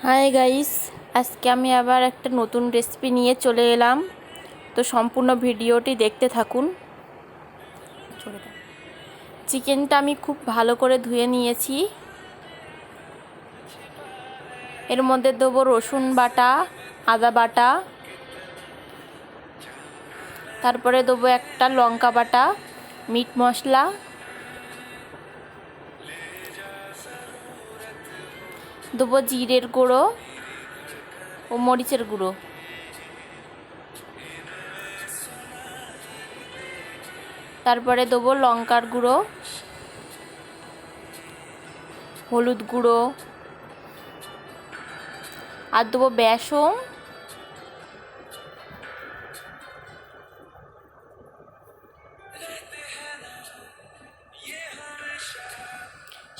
Hi guys, আজকে আমি আবার একটা নতুন রেসিপি নিয়ে চলে এলাম। তো সম্পূর্ণ ভিডিওটি দেখতে থাকুন। চিকেনটা আমি খুব ভালো করে ধুয়ে নিয়েছি। এর মধ্যে দেবো রসুন বাটা, আদা বাটা, তারপরে দেবো একটা লঙ্কা বাটা, মিট মশলা, দেবো জিরের গুঁড়ো ও মরিচের গুঁড়ো, তারপরে দেবো লঙ্কার গুঁড়ো, হলুদ গুঁড়ো, আর দেবো বেসন,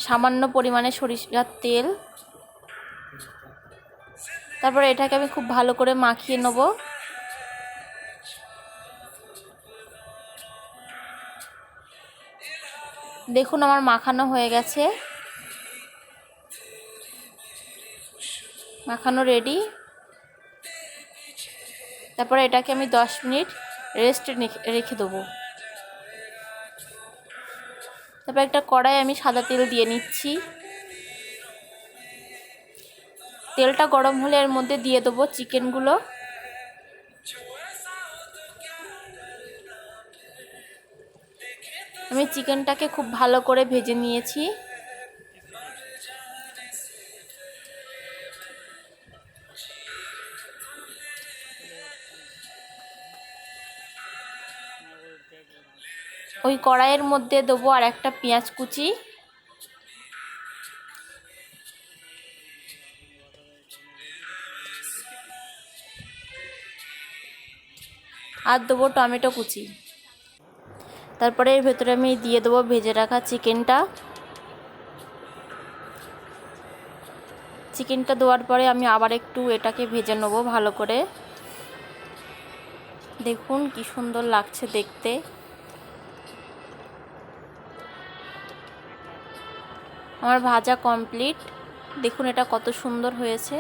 সামান্য পরিমাণে সরিষার তেল। তারপরে এটাকে আমি খুব ভালো করে মাখিয়ে নেব। দেখুন আমার মাখানো হয়ে গেছে, মাখানো রেডি। তারপরে এটাকে আমি 10 মিনিট রেস্টে রেখে দেবো। তারপর একটা কড়াই আমি সাদা তেল দিয়ে নিচ্ছি। তেলটা গরম হলে এর মধ্যে দিয়ে দেবো চিকেনগুলো। আমি চিকেনটাকে খুব ভালো করে ভেজে নিয়েছি। ওই কড়াইয়ের মধ্যে দেবো আর একটা পেঁয়াজ কুচি, আর দেবো টমেটো কুচি। তারপরে এর ভেতরে আমি দিয়ে দেবো ভেজে রাখা চিকেনটা দেওয়ার পরে আমি আবার একটু এটাকে ভেজে নেবো ভালো করে। দেখুন কি সুন্দর লাগছে দেখতে। আমার ভাজা কমপ্লিট। দেখুন এটা কত সুন্দর হয়েছে।